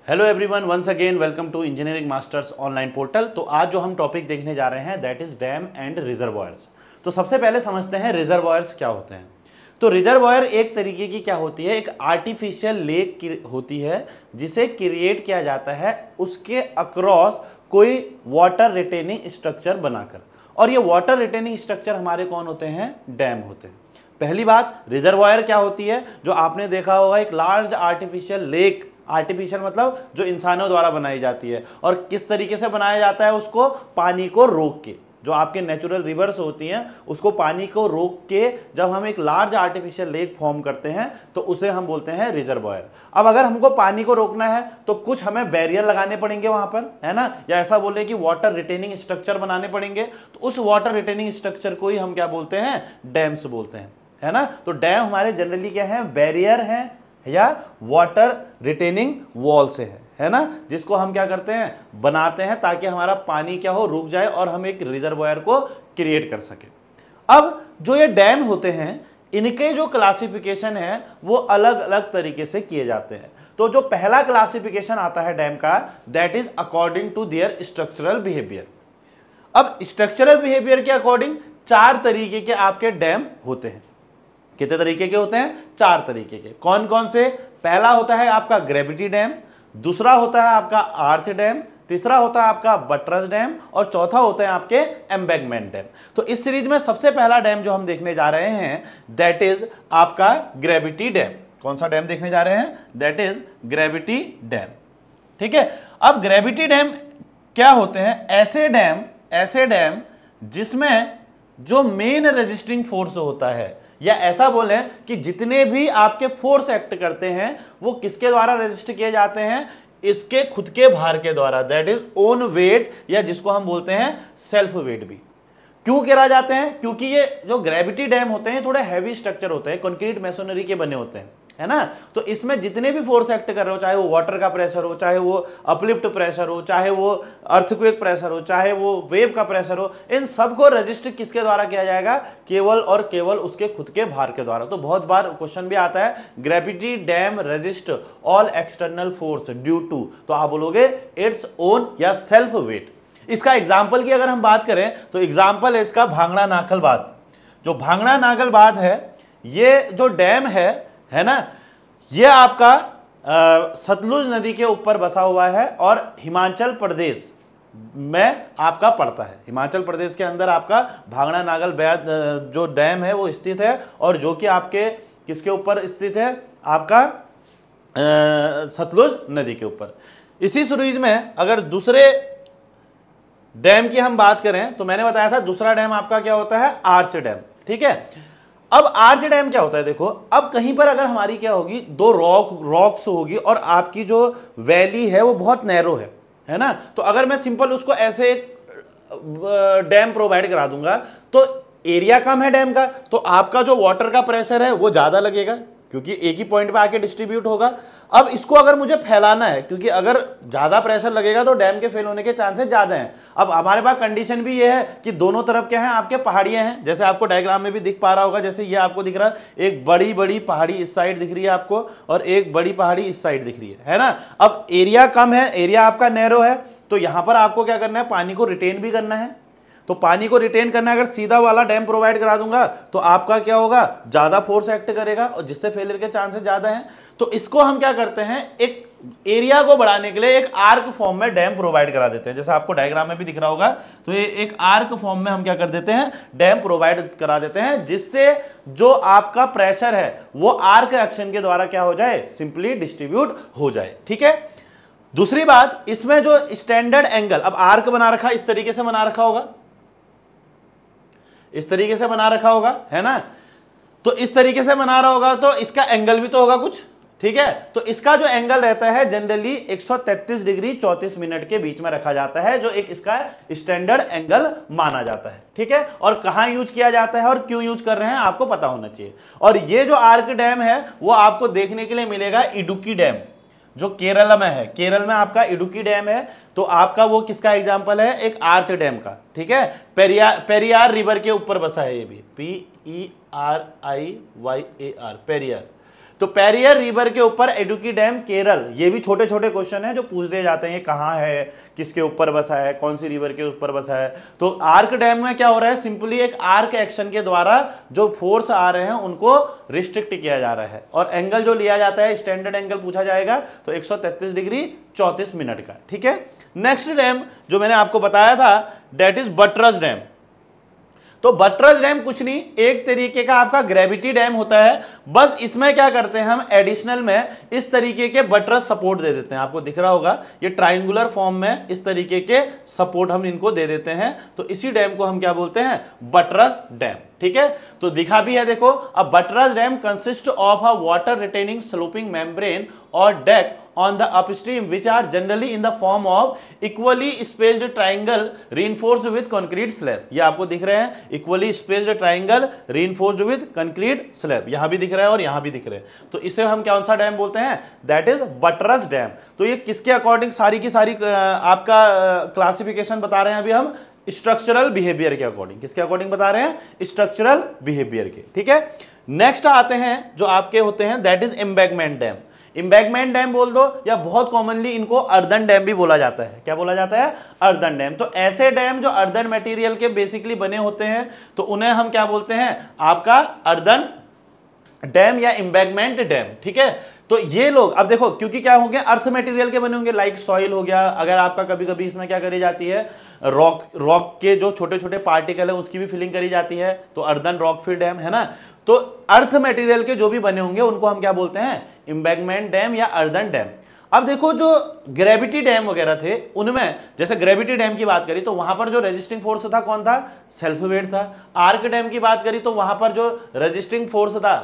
Hello everyone, once again welcome to engineering masters online portal. तो आज जो हम टॉपिक देखने जा रहे हैं that is dam and reservoirs. तो सबसे पहले समझते हैं रिजर्वॉयर्स क्या होते हैं। तो रिजर्वॉयर एक तरीके की क्या होती है, एक आर्टिफिशियल लेक होती है जिसे क्रिएट किया जाता है उसके अक्रॉस कोई वाटर रिटेनिंग स्ट्रक्चर बनाकर। और ये वाटर रिटेनिंग स्ट्रक्चर हमारे कौन होते हैं, डैम होते हैं। पहली बात, रिजर्वॉयर क्या होती है, जो आपने देखा होगा एक लार्ज आर्टिफिशियल लेक, आर्टिफिशियल मतलब जो इंसानों द्वारा बनाई जाती है। और किस तरीके से बनाया जाता है उसको, पानी को रोक के, जो आपके नेचुरल रिवर्स होती हैं उसको पानी को रोक के जब हम एक लार्ज आर्टिफिशियल लेक फॉर्म करते हैं तो उसे हम बोलते हैं रिजर्वॉयर। अब अगर हमको पानी को रोकना है तो कुछ हमें बैरियर लगाने पड़ेंगे वहां पर, है ना, या ऐसा बोले कि वाटर रिटेनिंग स्ट्रक्चर बनाने पड़ेंगे। तो उस वाटर रिटेनिंग स्ट्रक्चर को ही हम क्या बोलते हैं, डैम्स बोलते हैं, है ना। तो डैम हमारे जनरली क्या है, बैरियर है या वाटर रिटेनिंग वॉल से है ना, जिसको हम क्या करते हैं, बनाते हैं ताकि हमारा पानी क्या हो, रुक जाए और हम एक रिजर्वॉयर को क्रिएट कर सके। अब जो ये डैम होते हैं इनके जो क्लासिफिकेशन है वो अलग अलग तरीके से किए जाते हैं। तो जो पहला क्लासिफिकेशन आता है डैम का, that is according to their structural behaviour. अब स्ट्रक्चरल बिहेवियर के अकॉर्डिंग चार तरीके के आपके डैम होते हैं। कितने तरीके के होते हैं, चार तरीके के। कौन कौन से, पहला होता है आपका ग्रेविटी डैम, दूसरा होता है आपका आर्च डैम, तीसरा होता है आपका बटरस डैम और चौथा होता है आपके एम्बैंकमेंट डैम। तो इस सीरीज में सबसे पहला डैम जो हम देखने जा रहे हैं दैट इज आपका ग्रेविटी डैम। कौन सा डैम देखने जा रहे हैं, दैट इज ग्रेविटी डैम। ठीक है। अब ग्रेविटी डैम क्या होते हैं, ऐसे डैम जिसमें जो मेन रेजिस्टिंग फोर्स होता है, या ऐसा बोले कि जितने भी आपके फोर्स एक्ट करते हैं वो किसके द्वारा रेजिस्ट किए जाते हैं, इसके खुद के भार के द्वारा, दैट इज ओन वेट, या जिसको हम बोलते हैं सेल्फ वेट भी। क्यों गिरा जाते हैं, क्योंकि ये जो ग्रेविटी डैम होते हैं थोड़े हैवी स्ट्रक्चर होते हैं, कंक्रीट मैसोनरी के बने होते हैं, है ना। तो इसमें जितने भी फोर्स एक्ट कर रहे हो, चाहे वो वाटर का प्रेशर हो, चाहे वो अपलिफ्ट प्रेशर हो, चाहे वो अर्थक्वेक प्रेशर हो, चाहे वो वेव का प्रेशर हो, इन सबको रजिस्ट किसके द्वारा किया जाएगा, केवल और केवल उसके खुद के भार के द्वारा। तो बहुत बार क्वेश्चन भी आता है, gravity dam resist all external force due to, तो आप बोलोगे इट्स ओन या सेल्फ वेट। इसका एग्जाम्पल की अगर हम बात करें तो एग्जाम्पल है इसका भांगड़ा नाखल बांध। जो भांगड़ा नाखल बांध है, ये जो डैम है ना, ये आपका सतलुज नदी के ऊपर बसा हुआ है और हिमाचल प्रदेश में आपका पड़ता है। हिमाचल प्रदेश के अंदर आपका भांगड़ा नागल जो डैम है वो स्थित है, और जो कि आपके किसके ऊपर स्थित है, आपका सतलुज नदी के ऊपर। इसी सीरीज में अगर दूसरे डैम की हम बात करें तो मैंने बताया था दूसरा डैम आपका क्या होता है, आर्च डैम। ठीक है। अब आर्च डैम क्या होता है, देखो अब कहीं पर अगर हमारी क्या होगी, दो रॉक्स होगी और आपकी जो वैली है वो बहुत नैरो है ना। तो अगर मैं सिंपल उसको ऐसे एक डैम प्रोवाइड करा दूंगा तो एरिया कम है डैम का, तो आपका जो वाटर का प्रेशर है वो ज्यादा लगेगा क्योंकि एक ही पॉइंट पे आके डिस्ट्रीब्यूट होगा। अब इसको अगर मुझे फैलाना है, क्योंकि अगर ज्यादा प्रेशर लगेगा तो डैम के फेल होने के चांसेस ज्यादा हैं। अब हमारे पास कंडीशन भी ये है कि दोनों तरफ क्या है, आपके पहाड़ियां हैं, जैसे आपको डायग्राम में भी दिख पा रहा होगा, जैसे ये आपको दिख रहा है, एक बड़ी बड़ी पहाड़ी इस साइड दिख रही है आपको और एक बड़ी पहाड़ी इस साइड दिख रही है ना। अब एरिया कम है, एरिया आपका नैरो है, तो यहां पर आपको क्या करना है, पानी को रिटेन भी करना है। तो पानी को रिटेन करना, अगर सीधा वाला डैम प्रोवाइड करा दूंगा तो आपका क्या होगा, ज्यादा फोर्स एक्ट करेगा और जिससे फेलियर के चांसेस ज्यादा हैं। तो इसको हम क्या करते हैं, एक एरिया को बढ़ाने के लिए एक आर्क फॉर्म में डैम प्रोवाइड करा देते हैं, जैसे आपको डायग्राम में भी दिख रहा होगा। तो ये एक आर्क फॉर्म में हम क्या कर देते हैं, डैम प्रोवाइड करा देते हैं, जिससे जो आपका प्रेशर है वो आर्क एक्शन के द्वारा क्या हो जाए, सिंपली डिस्ट्रीब्यूट हो जाए। ठीक है। दूसरी बात, इसमें जो स्टैंडर्ड एंगल, अब आर्क बना रखा, इस तरीके से बना रखा होगा, इस तरीके से बना रखा होगा, है ना। तो इस तरीके से बना रहा होगा तो इसका एंगल भी तो होगा कुछ, ठीक है। तो इसका जो एंगल रहता है जनरली 133 डिग्री 34 मिनट के बीच में रखा जाता है, जो एक इसका स्टैंडर्ड एंगल माना जाता है। ठीक है। और कहां यूज किया जाता है और क्यों यूज कर रहे हैं आपको पता होना चाहिए। और ये जो आर्क डैम है वो आपको देखने के लिए मिलेगा इडुक्की डैम, जो केरल में है। केरल में आपका इडुक्की डैम है, तो आपका वो किसका एग्जांपल है, एक आर्च डैम का। ठीक है। पेरियार रिवर के ऊपर बसा है ये भी, PERIYAR, पेरियार। तो पेरियर रिवर के ऊपर इडुक्की डैम केरल, ये भी छोटे छोटे क्वेश्चन है जो पूछ दिए जाते हैं, कहाँ है, किसके ऊपर बसा है, कौन सी रिवर के ऊपर बसा है। तो आर्क डैम में क्या हो रहा है, सिंपली एक आर्क एक्शन के द्वारा जो फोर्स आ रहे हैं उनको रिस्ट्रिक्ट किया जा रहा है, और एंगल जो लिया जाता है स्टैंडर्ड एंगल पूछा जाएगा तो 133 डिग्री 34 मिनट का। ठीक है, नेक्स्ट डैम जो मैंने आपको बताया था दैट इज बटरस डैम। तो बटरस डैम कुछ नहीं, एक तरीके का आपका ग्रेविटी डैम होता है, बस इसमें क्या करते हैं हम एडिशनल में इस तरीके के बटरस सपोर्ट दे देते हैं। आपको दिख रहा होगा ये ट्राइंगुलर फॉर्म में इस तरीके के सपोर्ट हम इनको दे देते हैं, तो इसी डैम को हम क्या बोलते हैं, बटरस डैम। ठीक है, तो दिखा भी है देखो, a buttress dam consist of a water retaining sloping membrane और deck on the upstream which are generally in the form of equally spaced triangle reinforced with concrete slab। ये आपको दिख रहे हैं equally spaced triangle reinforced with concrete slab, यहां भी दिख रहा है और यहां भी दिख रहे हैं। तो इसे हम कौन सा डैम बोलते हैं, दैट इज बटरस डैम। तो ये किसके अकॉर्डिंग सारी की सारी आपका क्लासिफिकेशन बता रहे हैं अभी हम, स्ट्रक्चरल बिहेवियर के अकॉर्डिंग। किसके अकॉर्डिंग बता रहे हैं, स्ट्रक्चरल बिहेवियर के। ठीक है, नेक्स्ट आते हैं जो आपके होते हैं that is embankment dam. Embankment dam बोल दो, या बहुत कॉमनली इनको अर्दन डैम भी बोला जाता है। क्या बोला जाता है, अर्दन डैम। तो ऐसे डैम जो अर्दन मटेरियल के बेसिकली बने होते हैं तो उन्हें हम क्या बोलते हैं, आपका अर्दन डैम या एम्बैंकमेंट डैम। ठीक है, तो ये लोग अब देखो, क्योंकि क्या होंगे, अर्थ मटेरियल के बने होंगे, लाइक सॉइल हो गया, अगर आपका कभी कभी इसमें क्या करी जाती है, रॉक के जो छोटे छोटे पार्टिकल है उसकी भी फिलिंग करी जाती है, तो अर्दन रॉक फिल डैम है ना। तो अर्थ मटेरियल के जो भी बने होंगे उनको हम क्या बोलते हैं, एम्बैंकमेंट डैम या अर्दन डैम। अब देखो जो ग्रेविटी डैम वगैरह थे उनमें, जैसे ग्रेविटी डैम की बात करी तो वहां पर जो रेजिस्टिंग फोर्स था कौन था, सेल्फ वेट था। आर्क डैम की बात करी तो वहां पर जो रेजिस्टिंग फोर्स था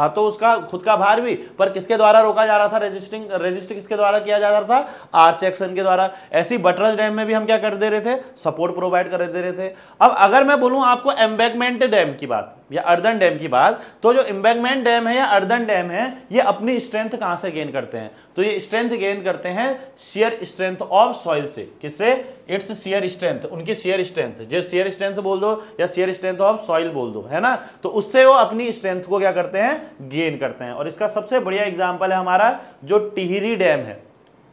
तो उसका खुद का भार भी, पर किसके द्वारा रोका जा रहा था, रेजिस्ट किसके द्वारा किया जा रहा था, आर्च एक्शन के द्वारा। ऐसी बटरस डैम में भी हम क्या कर दे रहे थे, सपोर्ट प्रोवाइड कर दे रहे थे। अब अगर मैं बोलूं आपको एम्बैंकमेंट डैम की बात या अर्दन डैम की बात, तो जो एम्बैंकमेंट डैम है या अर्दन डैम है ये अपनी स्ट्रेंथ कहां से गेन करते हैं, तो ये स्ट्रेंथ गेन करते हैं शियर स्ट्रेंथ ऑफ सॉइल से। किससे, इट्स शियर स्ट्रेंथ, उनकी शियर स्ट्रेंथ, जो शियर स्ट्रेंथ बोल दो या शियर स्ट्रेंथ ऑफ सॉइल बोल दो, है ना। तो उससे वो अपनी स्ट्रेंथ को क्या करते हैं, गेन करते हैं। और इसका सबसे बढ़िया एग्जांपल है हमारा जो टिहरी डैम है।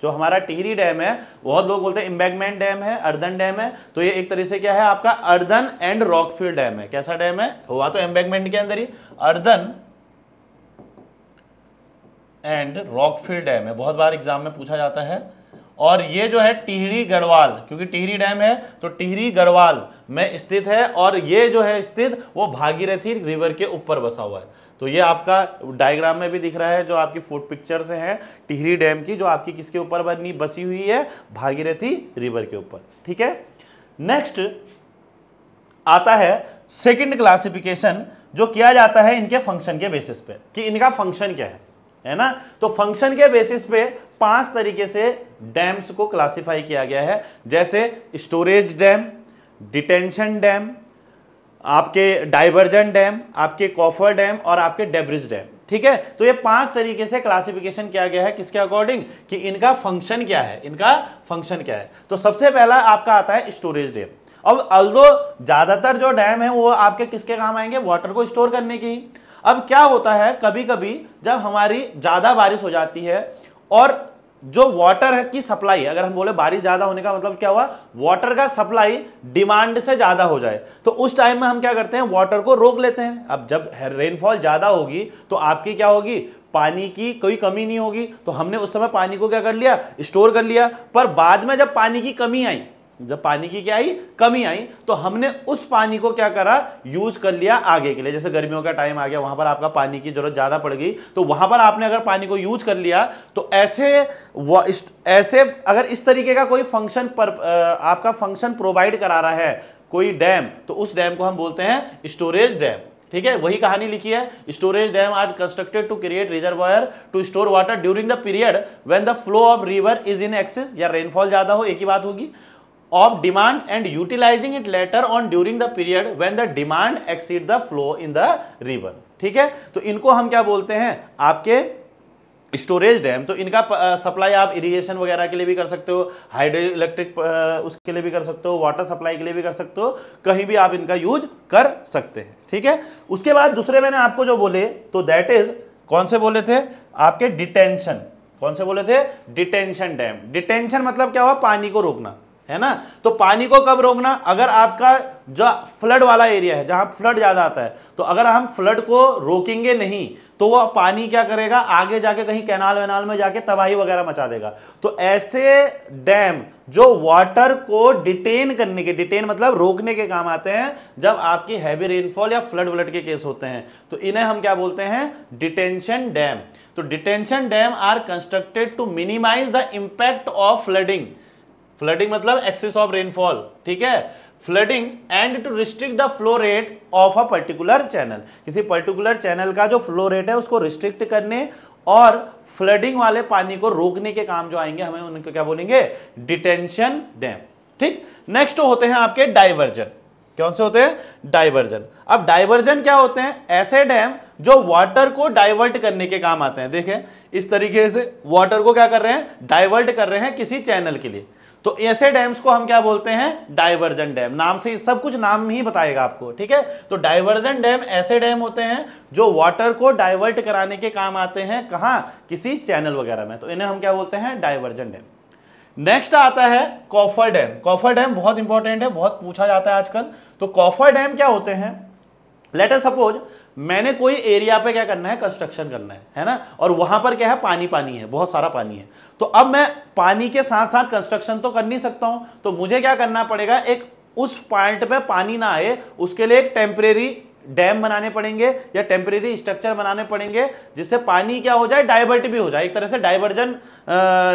जो हमारा टिहरी डैम है, बहुत लोग बोलते हैं एम्बैंकमेंट डैम है, अर्दन डैम है, तो ये एक तरह से क्या है आपका अर्दन एंड रॉकफिल डैम है। कैसा डैम है, हुआ तो एम्बैंकमेंट के अंदर ही, अर्दन एंड रॉकफिल डैम है, बहुत बार एग्जाम में पूछा जाता है। और ये जो है टिहरी गढ़वाल, क्योंकि टिहरी डैम है तो टिहरी गढ़वाल में स्थित है, और ये जो है स्थित वो भागीरथी रिवर के ऊपर बसा हुआ है। तो ये आपका डायग्राम में भी दिख रहा है, जो आपकी फोटो पिक्चर से है टिहरी डैम की, जो आपकी किसके ऊपर बसी हुई है, भागीरथी रिवर के ऊपर। ठीक है, नेक्स्ट आता है सेकंड क्लासिफिकेशन जो किया जाता है इनके फंक्शन के बेसिस पे, कि इनका फंक्शन क्या है ना। तो फंक्शन के बेसिस पे 5 तरीके से डैम्स को क्लासिफाई किया गया है, जैसे स्टोरेज डैम, डिटेंशन डैम, आपके डाइवर्जन डैम, आपके कॉफर डैम और आपके डेब्रिज डैम। ठीक है, तो ये 5 तरीके से क्लासिफिकेशन किया गया है, किसके अकॉर्डिंग, कि इनका फंक्शन क्या है, इनका फंक्शन क्या है। तो सबसे पहला आपका आता है स्टोरेज डैम। अब अल्दो ज्यादातर जो डैम है वो आपके किसके काम आएंगे, वाटर को स्टोर करने की। अब क्या होता है, कभी कभी जब हमारी ज्यादा बारिश हो जाती है और जो वाटर है की सप्लाई, अगर हम बोले बारिश ज्यादा होने का मतलब क्या हुआ, वाटर का सप्लाई डिमांड से ज्यादा हो जाए, तो उस टाइम में हम क्या करते हैं, वाटर को रोक लेते हैं। अब जब रेनफॉल ज्यादा होगी तो आपकी क्या होगी, पानी की कोई कमी नहीं होगी, तो हमने उस समय पानी को क्या कर लिया, स्टोर कर लिया। पर बाद में जब पानी की कमी आई, जब पानी की क्या आई, कमी आई, तो हमने उस पानी को क्या करा, यूज कर लिया आगे के लिए। जैसे गर्मियों का टाइम आ गया, वहां पर आपका पानी की जरूरत ज्यादा पड़ गई, तो वहां पर आपने अगर पानी को यूज कर लिया, तो ऐसे अगर इस तरीके का कोई फंक्शन पर आपका फंक्शन प्रोवाइड करा रहा है कोई डैम, तो उस डैम को हम बोलते हैं स्टोरेज डैम। ठीक है, वही कहानी लिखी है, storage dam are constructed to create reservoir to store water during the period when the flow of river is in excess, या रेनफॉल ज्यादा हो, एक ही बात होगी, of demand and utilizing it later on during the period when the demand exceed the flow in the river। ठीक है, तो इनको हम क्या बोलते हैं, आपके स्टोरेज डैम। तो इनका सप्लाई आप इरिगेशन वगैरह के लिए भी कर सकते हो, हाइड्रो इलेक्ट्रिक उसके लिए भी कर सकते हो, वाटर सप्लाई के लिए भी कर सकते हो, कहीं भी आप इनका यूज कर सकते हैं। ठीक है, उसके बाद दूसरे मैंने आपको जो बोले तो दैट इज कौन से बोले थे? आपके डिटेंशन। कौन से बोले थे? Detention dam. डिटेंशन मतलब क्या हुआ? पानी को रोकना, है ना। तो पानी को कब रोकना? अगर आपका जो फ्लड वाला एरिया है, जहां फ्लड ज्यादा आता है, तो अगर हम फ्लड को रोकेंगे नहीं तो वह पानी क्या करेगा? आगे जाके कहीं कैनाल वेनाल में जाके तबाही वगैरह मचा देगा। तो ऐसे डैम जो वाटर को डिटेन करने के, डिटेन मतलब रोकने के काम आते हैं, जब आपकी हैवी रेनफॉल या फ्लड व्लड के केस होते हैं, तो इन्हें हम क्या बोलते हैं? Detention dam. तो detention dam are constructed to minimize the impact of flooding. Flooding मतलब एक्सेस ऑफ रेनफॉल, ठीक है, flooding, and to restrict the flow rate of a particular channel. किसी पर्टिकुलर चैनल का जो फ्लो रेट है उसको restrict करने और फ्लडिंग वाले पानी को रोकने के काम जो आएंगे, हमें उनको क्या बोलेंगे? Detention dam. ठीक। नेक्स्ट होते हैं आपके डाइवर्जन। कौन से होते हैं? डाइवर्जन। अब डाइवर्जन क्या होते हैं? ऐसे डैम जो वाटर को डाइवर्ट करने के काम आते हैं। देखें, इस तरीके से वाटर को क्या कर रहे हैं? डाइवर्ट कर रहे हैं किसी चैनल के लिए। तो ऐसे डैम्स को हम क्या बोलते हैं? Diversion dam. नाम से सब कुछ नाम ही बताएगा आपको, ठीक है। तो डाइवर्जन डैम ऐसे डैम होते हैं जो वाटर को डाइवर्ट कराने के काम आते हैं। कहां? किसी चैनल वगैरह में। तो इन्हें हम क्या बोलते हैं? Diversion dam. नेक्स्ट आता है कॉफर डैम। कॉफर डैम बहुत इंपॉर्टेंट है, बहुत पूछा जाता है आजकल। तो कॉफर डैम क्या होते हैं? लेट अस सपोज मैंने कोई एरिया पे क्या करना है? कंस्ट्रक्शन करना है ना, और वहां पर क्या है? पानी पानी है, बहुत सारा पानी है। तो अब मैं पानी के साथ साथ कंस्ट्रक्शन तो कर नहीं सकता हूं, तो मुझे क्या करना पड़ेगा? एक उस पॉइंट पे पानी ना आए उसके लिए एक टेम्परेरी डैम बनाने पड़ेंगे या टेम्परेरी स्ट्रक्चर बनाने पड़ेंगे, जिससे पानी क्या हो जाए? डाइवर्ट भी हो जाए। एक तरह से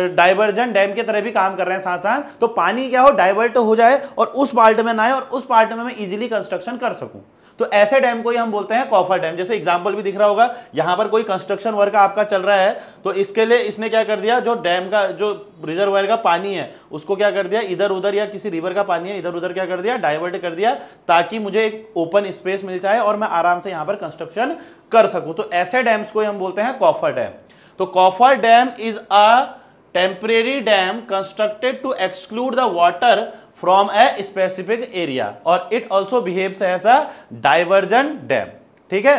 डाइवर्जन डैम के तरह भी काम कर रहे हैं साथ साथ। तो पानी क्या हो? डाइवर्ट हो जाए और उस पार्ट में ना आए और उस पार्ट में मैं इजीली कंस्ट्रक्शन कर सकूं। तो ऐसे डैम को ही हम बोलते हैं कॉफर डैम। जैसे एग्जांपल भी दिख रहा होगा, यहां पर कोई कंस्ट्रक्शन वर्क आपका चल रहा है, तो इसके लिए इसने क्या कर दिया? जो डैम का जो रिजर्वायर का पानी है उसको क्या कर दिया? इधर उधर, या किसी रिवर का पानी है इधर उधर क्या कर दिया? डाइवर्ट कर दिया, ताकि मुझे एक ओपन स्पेस मिल जाए और मैं आराम से यहां पर कंस्ट्रक्शन कर सकूं। तो ऐसे डैम्स को हम बोलते हैं कॉफर डैम। तो coffer dam is a temporary dam constructed to exclude the water from a specific area और it also behaves as a diversion dam। ठीक है।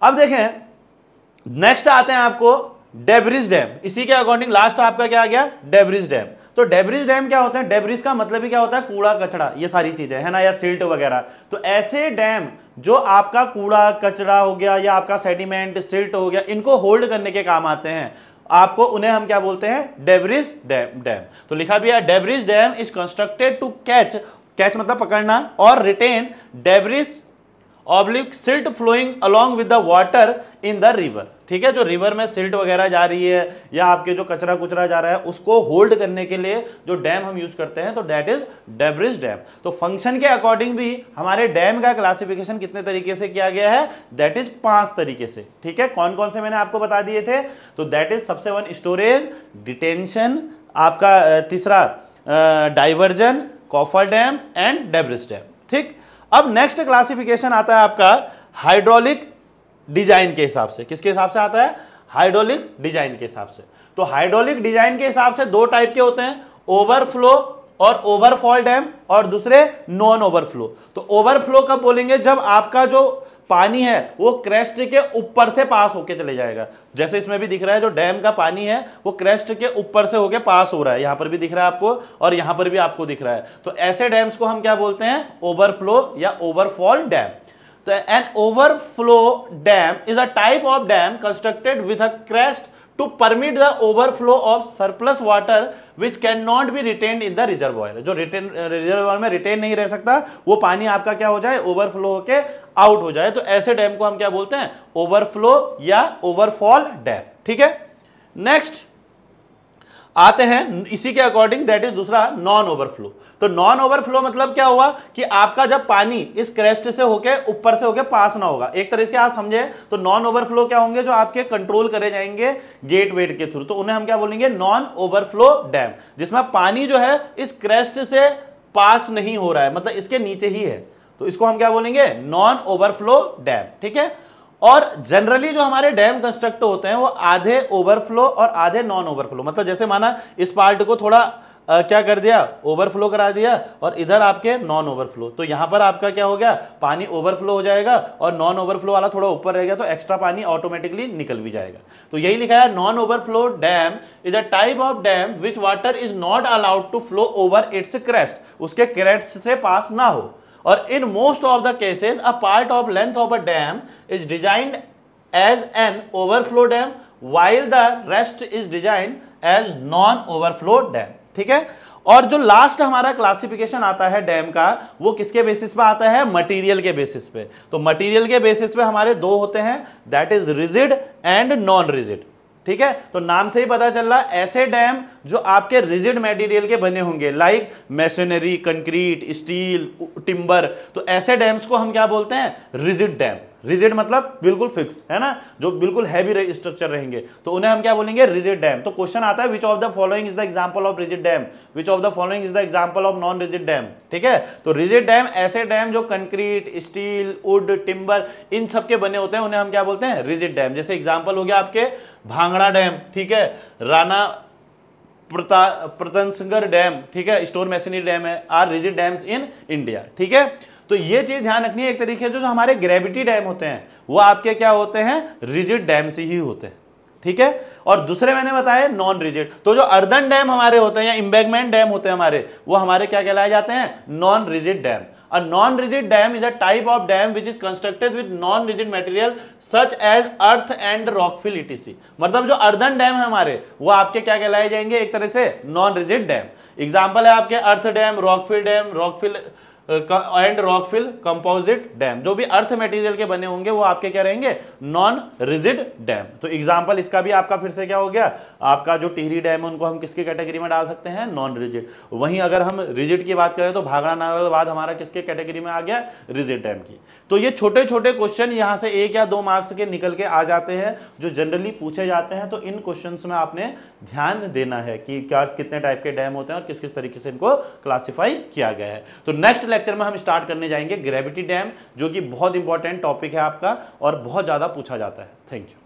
अब देखें, नेक्स्ट आते हैं आपको डेब्रिज डैम। इसी के अकॉर्डिंग लास्ट आपका क्या आ गया? Debris dam. तो डेब्रिज डैम क्या होता है? डेब्रिज का मतलब ही क्या होता है? कूड़ा कचरा, ये सारी चीजें है ना, या सिल्ट वगैरह। तो ऐसे डैम जो आपका कूड़ा कचरा हो गया या आपका सेडिमेंट सिल्ट हो गया, इनको होल्ड करने के काम आते हैं आपको, उन्हें हम क्या बोलते हैं? Debris dam. तो लिखा भी है, debris dam is constructed to catch मतलब पकड़ना, और retain debris oblique silt flowing along with the water in the river. ठीक है, जो रिवर में सिल्ट वगैरह जा रही है या आपके जो कचरा कुचरा जा रहा है उसको होल्ड करने के लिए जो डैम हम यूज करते हैं, तो दैट इज डेब्रिज डैम। तो फंक्शन के अकॉर्डिंग भी हमारे डैम का क्लासिफिकेशन कितने तरीके से किया गया है? दैट इज 5 तरीके से। ठीक है, कौन कौन से मैंने आपको बता दिए थे? तो दैट इज सबसे 1 स्टोरेज, डिटेंशन, आपका तीसरा diversion, coffer dam and debris dam. ठीक। अब नेक्स्ट क्लासिफिकेशन आता है आपका हाइड्रोलिक डिजाइन के हिसाब से। किसके हिसाब से आता है? हाइड्रोलिक डिजाइन के हिसाब से। तो हाइड्रोलिक डिजाइन के हिसाब से 2 टाइप के होते हैं, ओवरफ्लो और ओवरफॉल डैम, और दूसरे नॉन ओवरफ्लो। तो ओवरफ्लो कब बोलेंगे? जब आपका जो पानी है वो क्रेस्ट के ऊपर से पास होके चले जाएगा। जैसे इसमें भी दिख रहा है, जो डैम का पानी है वो क्रेस्ट के ऊपर से होके पास हो रहा है। यहां पर भी दिख रहा है आपको और यहां पर भी आपको दिख रहा है। तो ऐसे डैम्स को हम क्या बोलते हैं? ओवरफ्लो या ओवरफॉल डैम। तो an overflow dam is a type of dam constructed with a crest to permit the overflow of surplus water which cannot be retained in the reservoir। जो रिजर्वायर में retain नहीं रह सकता, वो पानी आपका क्या हो जाए? ओवरफ्लो होके आउट हो जाए। तो ऐसे डैम को हम क्या बोलते हैं? ओवरफ्लो या ओवरफॉल डैम। ठीक है। नेक्स्ट आते हैं इसी के अकॉर्डिंग, दैट इज दूसरा नॉन ओवरफ्लो। तो नॉन ओवरफ्लो मतलब क्या हुआ कि आपका जब पानी इस क्रेस्ट से होके ऊपर से होके पास ना होगा, एक तरह से आप समझे। तो नॉन ओवरफ्लो क्या होंगे? जो आपके कंट्रोल करे जाएंगे गेट वेट के थ्रू, तो उन्हें हम क्या बोलेंगे? नॉन ओवरफ्लो डैम, जिसमें पानी जो है इस क्रेस्ट से पास नहीं हो रहा है, मतलब इसके नीचे ही है, तो इसको हम क्या बोलेंगे? Non overflow dam. ठीक है। और जनरली जो हमारे डैम कंस्ट्रक्ट होते हैं वो आधे ओवरफ्लो और आधे नॉन ओवरफ्लो, मतलब जैसे माना इस पार्ट को थोड़ा क्या कर दिया, ओवरफ्लो करा दिया, और इधर आपके नॉन ओवरफ्लो, तो यहां पर आपका क्या हो गया, पानी ओवरफ्लो हो जाएगा और नॉन ओवरफ्लो वाला थोड़ा ऊपर रह गया तो एक्स्ट्रा पानी ऑटोमेटिकली निकल भी जाएगा। तो यही लिखा है, non overflow dam is a type of dam which water is not allowed to flow over its crest, उसके क्रेस्ट से पास ना हो। और in most of the cases a part of length of a dam is designed as an overflow dam while the rest is designed as non overflow dam। ठीक है, और जो last हमारा क्लासिफिकेशन आता है डैम का, वो किसके बेसिस पे आता है, मटेरियल के बेसिस पे। तो मटेरियल के बेसिस पे हमारे दो होते हैं, that is rigid and non rigid. ठीक है, तो नाम से ही पता चल रहा है, ऐसे डैम जो आपके रिजिड मटेरियल के बने होंगे, like masonry, concrete, steel, timber, तो ऐसे डैम्स को हम क्या बोलते हैं, रिजिड डैम। रिजिड मतलब बिल्कुल फिक्स है ना, जो बिल्कुल हैवी स्ट्रक्चर रहेंगे, तो उन्हें हम क्या बोलेंगे, रिजिड डैम। तो क्वेश्चन आता है, which of the following is the example of rigid dam, which of the following is the example of non rigid dam. ठीक है, तो रिजिड डैम ऐसे डैम जो कंक्रीट, स्टील, वुड, टिम्बर इन सब के बने होते हैं, उन्हें हम क्या बोलते हैं, रिजिड डैम। जैसे एग्जांपल हो गया आपके भांगड़ा डैम, ठीक है, राणा प्रतापगढ़ डैम, ठीक है, स्टोन मैसनरी डैम है, are rigid dams in India. ठीक है, तो ये चीज ध्यान रखनी है, एक तरीके से जो हमारे ग्रेविटी डैम होते हैं वो आपके क्या होते हैं, रिजिड डैम से ही होते हैं। ठीक है, और दूसरे मैंने बताया नॉन रिजिड, तो जो अर्दन डैम हमारे होते हैं या एम्बैंकमेंट डैम होते हैं हमारे, वो हमारे क्या कहलाए जाते हैं, non rigid dam. A non-rigid dam is a type of dam which is constructed with non-rigid material such as earth and rockfill etc। मतलब जो अर्दन डैम है हमारे, वो आपके क्या कहलाए जाएंगे, एक तरह से नॉन रिजिड डैम। एग्जाम्पल है आपके earth dam, rockfill and rockfill composite dam, जो भी अर्थ मटेरियल के बने होंगे वो आपके क्या रहेंगे, नॉन रिजिड डैम। तो एग्जांपल इसका भी आपका फिर से क्या हो गया, आपका जो टिहरी डैम है उनको हम किसकी कैटेगरी में डाल सकते हैं, नॉन रिजिड। वहीं अगर हम रिजिड की बात करें तो भाखड़ा नागल बाद हमारा किसके कैटेगरी में आ गया, रिजिड डैम की। तो ये छोटे छोटे क्वेश्चन यहाँ से 1 या 2 मार्क्स के निकल के आ जाते हैं, जो जनरली पूछे जाते हैं। तो इन क्वेश्चंस में आपने ध्यान देना है कि क्या कितने टाइप के डैम होते हैं और किस किस तरीके से इनको क्लासिफाई किया गया है। तो नेक्स्ट लेक्चर में हम स्टार्ट करने जाएंगे ग्रेविटी डैम, जो कि बहुत इंपॉर्टेंट टॉपिक है आपका और बहुत ज्यादा पूछा जाता है। Thank you.